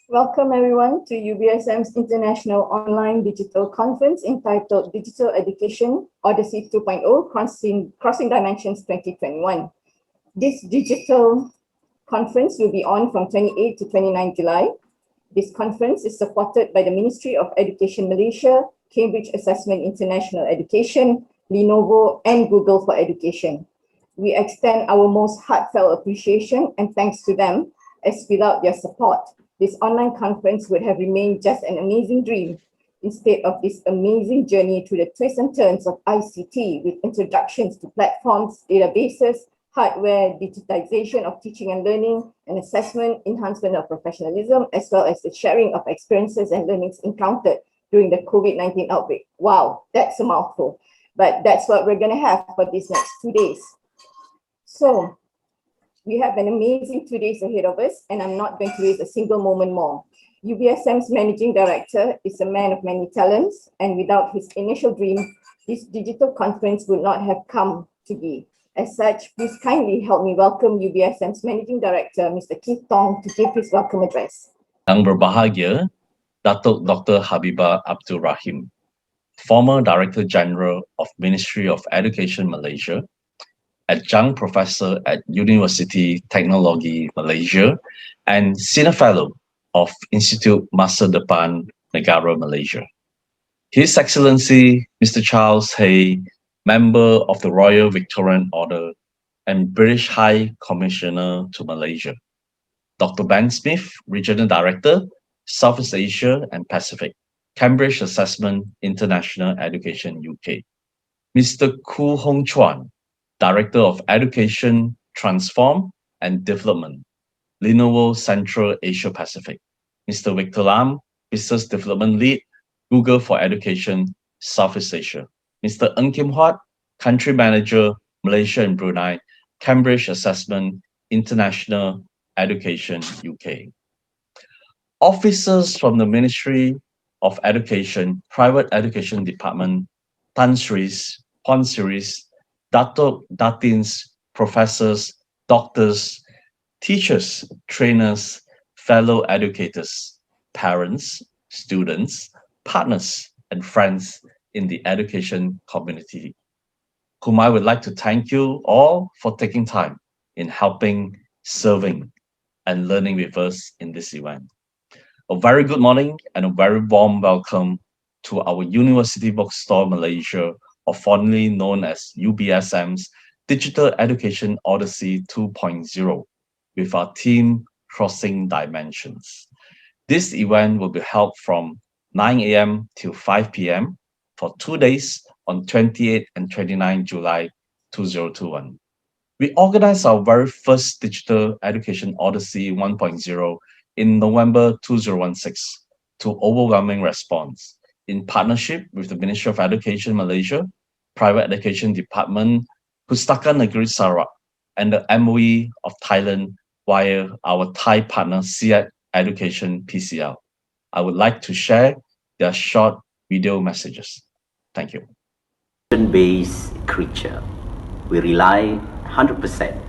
Welcome everyone to UBSM's International Online Digital Conference entitled Digital Education Odyssey 2.0 Crossing Dimensions 2021. This digital conference will be on from 28 to 29 July. This conference is supported by the Ministry of Education Malaysia, Cambridge Assessment International Education, Lenovo and Google for Education. We extend our most heartfelt appreciation and thanks to them, as without their support, this online conference would have remained just an amazing dream instead of this amazing journey through the twists and turns of ICT with introductions to platforms, databases, hardware, digitization of teaching and learning, and assessment, enhancement of professionalism, as well as the sharing of experiences and learnings encountered during the COVID-19 outbreak. Wow, that's a mouthful, but that's what we're gonna have for these next 2 days. So, we have an amazing 2 days ahead of us, and I'm not going to waste a single moment more. UBSM's Managing Director is a man of many talents, and without his initial dream, this digital conference would not have come to be. As such, please kindly help me welcome UBSM's Managing Director, Mr. Keith Tong, to give his welcome address. Yang berbahagia, Datuk Dr. Habibah Abdul Rahim, former Director General of Ministry of Education Malaysia, Adjunct Professor at University Teknologi Malaysia, and Senior Fellow of Institute Masa Depan Negara Malaysia. His Excellency Mr. Charles Hay, Member of the Royal Victorian Order and British High Commissioner to Malaysia. Dr. Ben Smith, Regional Director, Southeast Asia and Pacific, Cambridge Assessment International Education UK. Mr. Koo Hong Chuan, Director of Education, Transform and Development, Lenovo Central Asia Pacific. Mr. Victor Lam, Business Development Lead, Google for Education, Southeast Asia. Mr. Ng Kim Huat, Country Manager, Malaysia and Brunei, Cambridge Assessment International Education UK. Officers from the Ministry of Education, Private Education Department, Tan Sris, Puan Sris, Datuk, Datins, professors, doctors, teachers, trainers, fellow educators, parents, students, partners, and friends in the education community, whom I would like to thank you all for taking time in helping, serving, and learning with us in this event. A very good morning and a very warm welcome to our University Book Store Malaysia, or formerly known as UBSM's Digital Education Odyssey 2.0, with our theme Crossing Dimensions. This event will be held from 9 a.m. till 5 p.m. for 2 days on 28 and 29 July 2021. We organized our very first Digital Education Odyssey 1.0 in November 2016 to overwhelming response in partnership with the Ministry of Education Malaysia, Private Education Department, Pustaka Negeri Sarawak, and the MOE of Thailand via our Thai partner SEAT Education PCL. I would like to share their short video messages. Thank you. Based creature. We rely 100%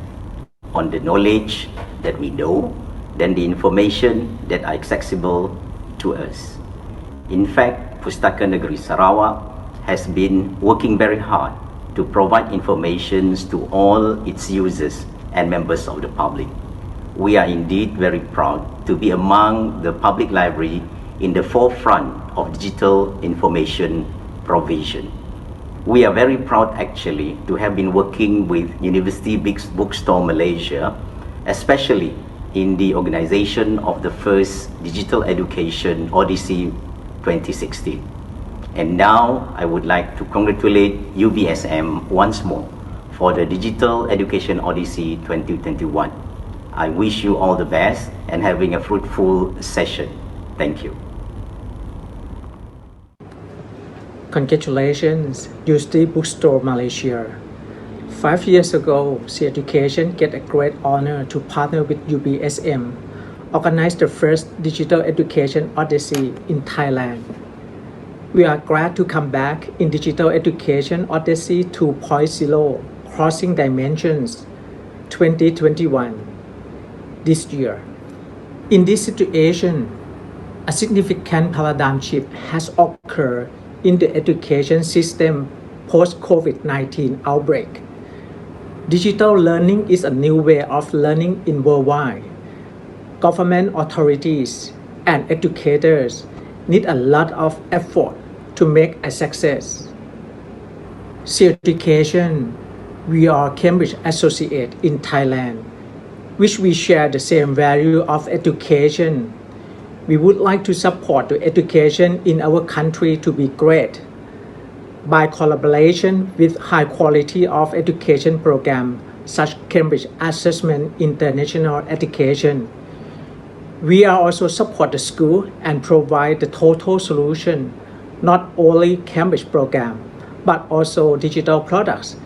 on the knowledge that we know, than the information that are accessible to us. In fact, Pustaka Negeri Sarawak has been working very hard to provide information to all its users and members of the public. We are indeed very proud to be among the public library in the forefront of digital information provision. We are very proud actually to have been working with University Book Store Malaysia, especially in the organization of the first Digital Education Odyssey 2016. And now I would like to congratulate UBSM once more for the Digital Education Odyssey 2021. I wish you all the best and having a fruitful session. Thank you. Congratulations, University Book Store Malaysia. 5 years ago, C Education get a great honor to partner with UBSM, organize the first Digital Education Odyssey in Thailand. We are glad to come back in Digital Education Odyssey 2.0, Crossing Dimensions 2021 this year. In this situation, A significant paradigm shift has occurred in the education system post-COVID-19 outbreak. Digital learning is a new way of learning in worldwide. Government authorities and educators need a lot of effort to make a success. CE Education, we are Cambridge Associate in Thailand, which we share the same value of education. We would like to support the education in our country to be great. By collaboration with high quality of education program such Cambridge Assessment International Education, we are also support the school and provide the total solution, not only Cambridge program, but also digital products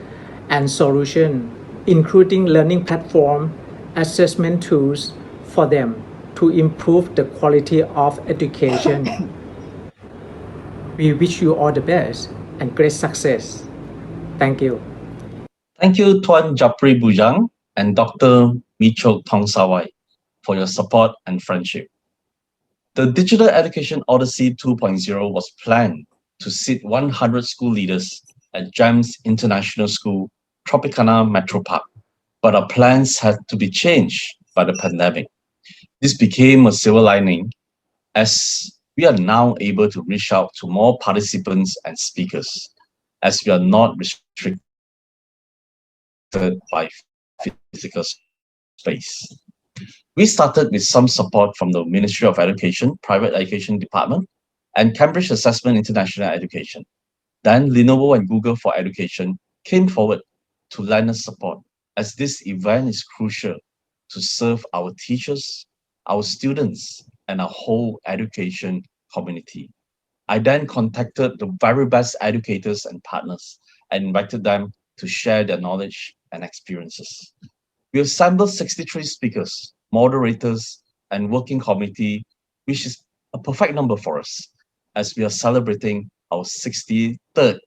and solution, including learning platform, assessment tools for them to improve the quality of education. We wish you all the best and great success. Thank you. Thank you, Tuan Japri Bujang and Dr. Michok Tongsawai for your support and friendship. The Digital Education Odyssey 2.0 was planned to seat 100 school leaders at GEMS International School, Tropicana Metro Park, but our plans had to be changed by the pandemic. This became a silver lining as we are now able to reach out to more participants and speakers, as we are not restricted by physical space. We started with some support from the Ministry of Education, Private Education Department, and Cambridge Assessment International Education. Then Lenovo and Google for Education came forward to lend us support, as this event is crucial to serve our teachers, our students, and our whole education community. I then contacted the very best educators and partners and invited them to share their knowledge and experiences. We assembled 63 speakers, moderators, and working committee, which is a perfect number for us, as we are celebrating our 63rd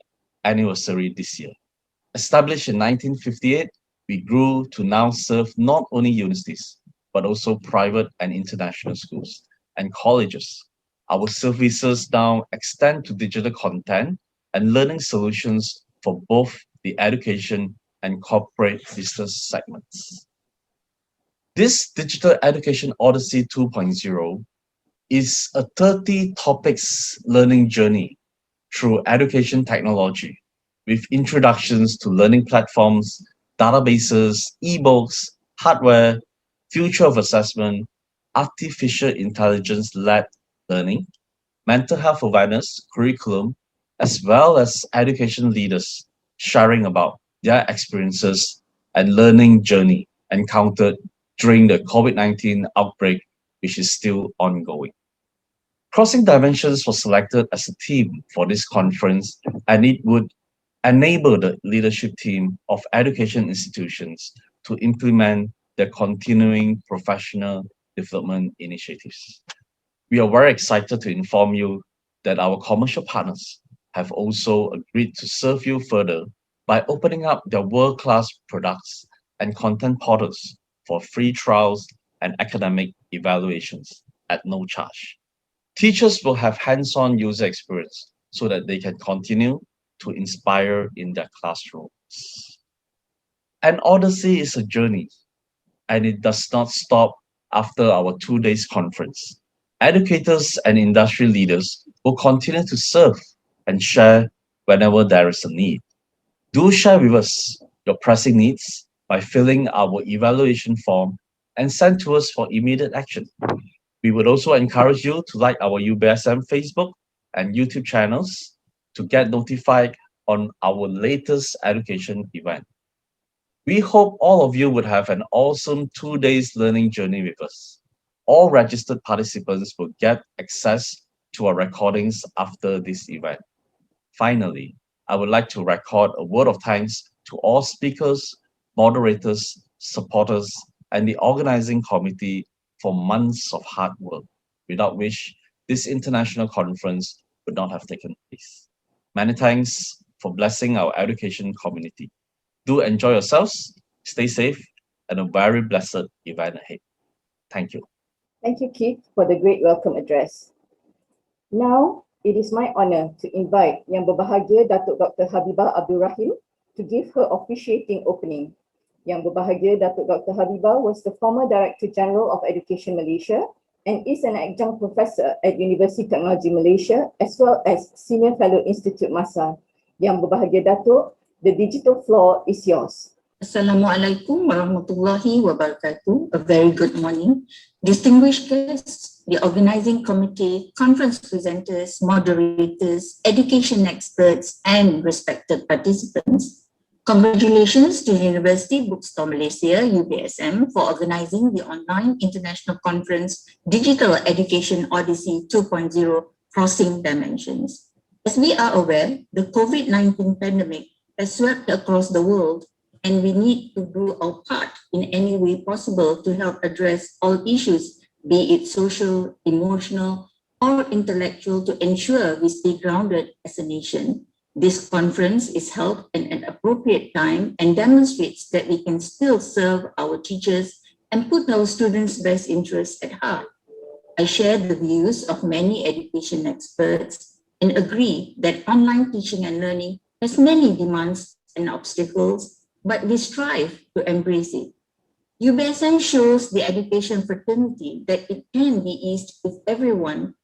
anniversary this year. Established in 1958, we grew to now serve not only universities, but also private and international schools and colleges. Our services now extend to digital content and learning solutions for both the education and corporate business segments. This Digital Education Odyssey 2.0 is a 30 topics learning journey through education technology, with introductions to learning platforms, databases, ebooks, hardware, future of assessment, artificial intelligence-led learning, mental health awareness, curriculum, as well as education leaders sharing about their experiences and learning journey encountered during the COVID-19 outbreak, which is still ongoing. Crossing Dimensions was selected as a theme for this conference, and it would enable the leadership team of education institutions to implement their continuing professional development initiatives. We are very excited to inform you that our commercial partners have also agreed to serve you further by opening up their world-class products and content portals for free trials and academic evaluations at no charge. Teachers will have hands-on user experience so that they can continue to inspire in their classrooms. An Odyssey is a journey, and it does not stop after our 2 days conference. Educators and industry leaders will continue to serve and share whenever there is a need. Do share with us your pressing needs by filling our evaluation form and send to us for immediate action. We would also encourage you to like our UBSM Facebook and YouTube channels to get notified on our latest education event. We hope all of you would have an awesome 2 days learning journey with us. All registered participants will get access to our recordings after this event. Finally, I would like to record a word of thanks to all speakers, moderators, supporters, and the organizing committee for months of hard work, without which this international conference would not have taken place. Many thanks for blessing our education community. Do enjoy yourselves, stay safe, and a very blessed event ahead. Thank you. Thank you, Keith, for the great welcome address. Now, it is my honor to invite Yang Berbahagia Datuk Dr. Habibah Abdul Rahim to give her officiating opening. Yang Berbahagia Datuk Dr. Habibah was the former Director General of Education Malaysia and is an adjunct professor at University Technology Malaysia as well as Senior Fellow Institute Masa. Yang Berbahagia Datuk, the digital floor is yours. Assalamualaikum warahmatullahi wabarakatuh. A very good morning. Distinguished guests, the organizing committee, conference presenters, moderators, education experts, and respected participants. Congratulations to University Book Store Malaysia, UBSM, for organizing the online international conference, Digital Education Odyssey 2.0, Crossing Dimensions. As we are aware, the COVID-19 pandemic has swept across the world, and we need to do our part in any way possible to help address all issues, be it social, emotional, or intellectual, to ensure we stay grounded as a nation. This conference is held at an appropriate time and demonstrates that we can still serve our teachers and put our students' best interests at heart. I share the views of many education experts and agree that online teaching and learning has many demands and obstacles, but we strive to embrace it. UBSM shows the education fraternity that it can be eased if everyone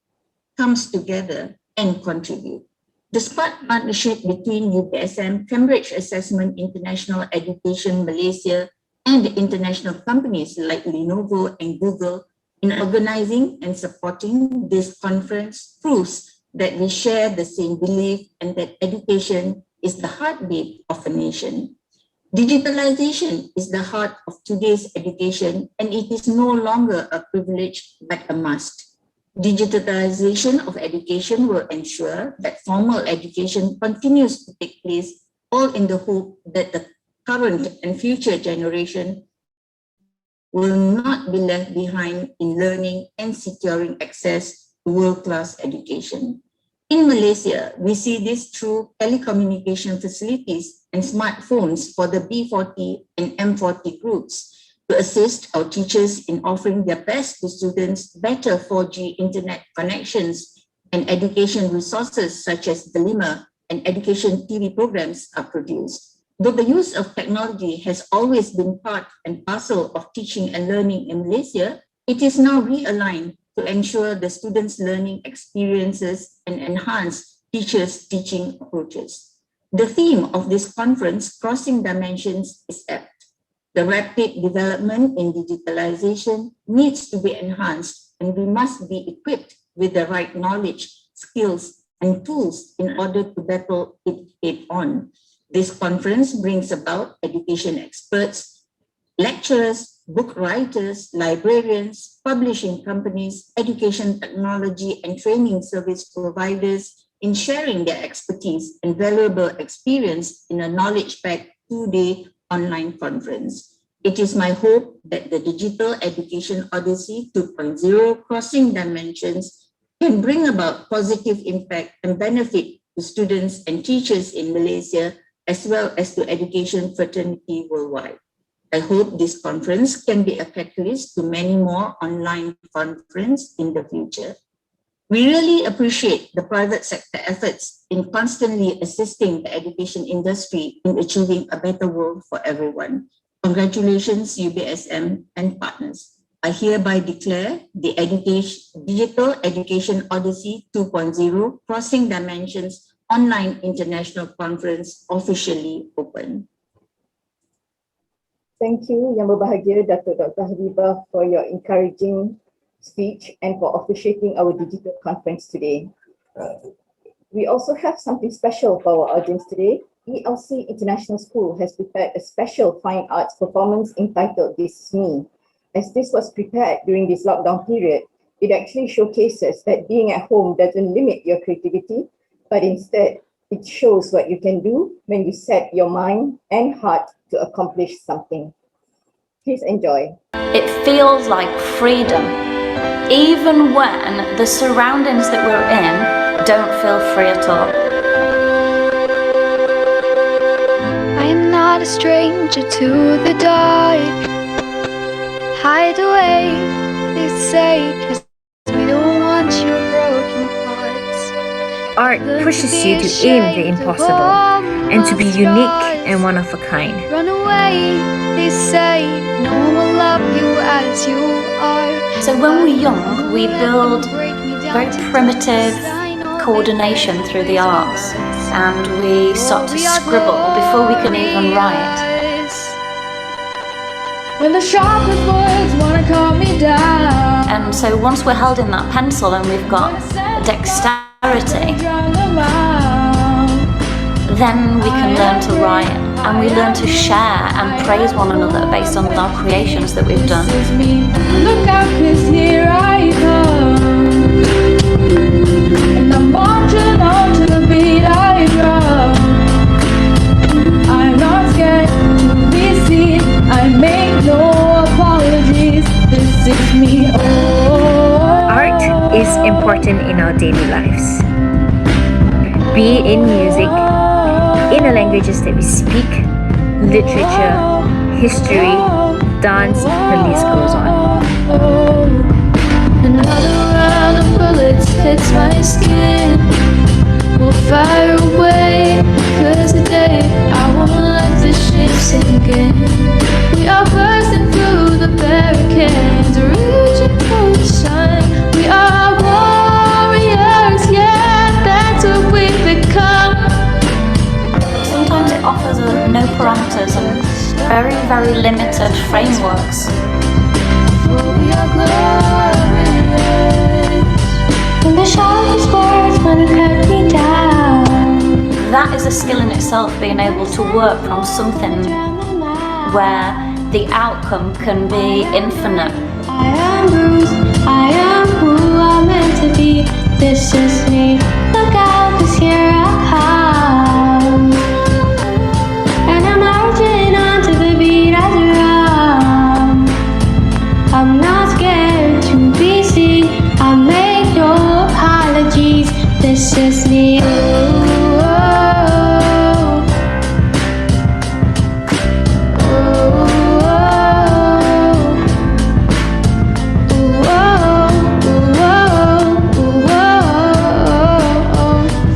comes together and contribute. The smart partnership between UBSM, Cambridge Assessment International Education Malaysia, and international companies like Lenovo and Google in organizing and supporting this conference proves that we share the same belief and that education is the heartbeat of a nation. Digitalization is the heart of today's education, and it is no longer a privilege but a must. Digitalization of education will ensure that formal education continues to take place, all in the hope that the current and future generation will not be left behind in learning and securing access to world-class education. In Malaysia, we see this through telecommunication facilities and smartphones for the B40 and M40 groups to assist our teachers in offering their best to students, better 4G internet connections, and education resources such as the Lima and education TV programs are produced. Though the use of technology has always been part and parcel of teaching and learning in Malaysia, it is now realigned to ensure the students' learning experiences and enhance teachers' teaching approaches. The theme of this conference, Crossing Dimensions, is apt. The rapid development in digitalization needs to be enhanced, and we must be equipped with the right knowledge, skills, and tools in order to battle it head-on. This conference brings about education experts, lecturers, book writers, librarians, publishing companies, education technology and training service providers in sharing their expertise and valuable experience in a knowledge-packed 2-day online conference. It is my hope that the Digital Education Odyssey 2.0 Crossing Dimensions can bring about positive impact and benefit to students and teachers in Malaysia, as well as to education fraternity worldwide. I hope this conference can be a catalyst to many more online conferences in the future. We really appreciate the private sector efforts in constantly assisting the education industry in achieving a better world for everyone. Congratulations, UBSM and partners. I hereby declare the Digital Education Odyssey 2.0 Crossing Dimensions Online International Conference officially open. Thank you, Yang Berbahagia Datuk Dr. Habibah, for your encouraging speech and for officiating our digital conference today. We also have something special for our audience today. ELC International School has prepared a special fine arts performance entitled This Is Me. As this was prepared during this lockdown period, it actually showcases that being at home doesn't limit your creativity, but instead it shows what you can do when you set your mind and heart to accomplish something. Please enjoy. It feels like freedom, even when the surroundings that we're in don't feel free at all. I'm not a stranger to the dark. Hide away, they say, 'cause we don't want you broken apart. art pushes you to aim the impossible and to be unique and one of a kind. Run away, they say, no one will love you as you are. So when we're young, we build very primitive coordination through the arts, and we start to scribble before we can even write. When the sharpest words wanna calm me down. And so once we're held in that pencil and we've got dexterity, then we can learn to write, and we learn to share and praise one another based on our creations that we've done. Look out, 'cause here I come, and I'm marching on to the beat I drum. I'm not scared to be seen, I make no apologies, this is me. Art is important in our daily lives, be it in music, in the languages that we speak, literature, history, dance, the list goes on. Another round of bullets hits my skin, will fire away, 'cause today I won't let the shit sink in. We are bursting through the barricades, reaching for the sun. We are warriors, yeah, that's what we've become. Sometimes it offers no parameters and very, very limited frameworks. We are glorious. When the sharpest words wanna cut me down. That is a skill in itself, being able to work from something where the outcome can be infinite. I am bruised, I am who I'm meant to be. This is me. Look out, 'cause here I come, and I'm marching on to the beat I drum. I'm not scared to be seen, I make no apologies. This is me.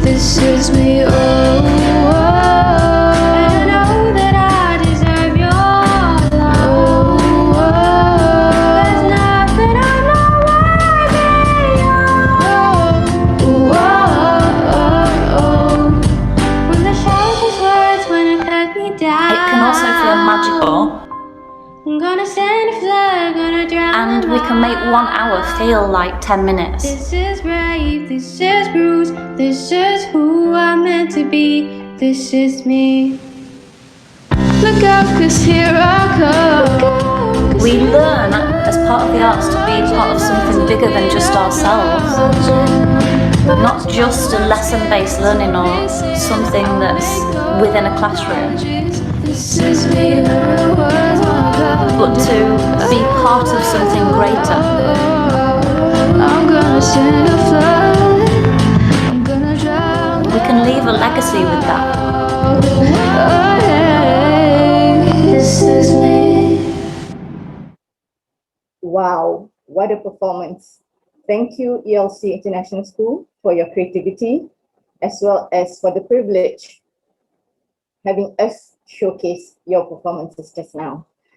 This is me, and I know that I deserve your love. There's nothing I'm not worthy of. When the sharpest words wanna cut me down. It can also feel magical, I'm gonna send a flag, gonna drown. and we can make 1 hour feel like 10 minutes. This is brave, this is bruised, this is who I'm meant to be, this is me. Look out, 'cause here I come. We learn as part of the arts to be part of something bigger than just ourselves. Not just a lesson-based learning or something that's within a classroom, This is me, but to be part of something greater. I'm gonna send a flag, I'm gonna drown. We can leave a legacy with that. This is me. Wow, what a performance. Thank you, ELC International School, for your creativity, as well as for the privilege having us showcase your performances just now.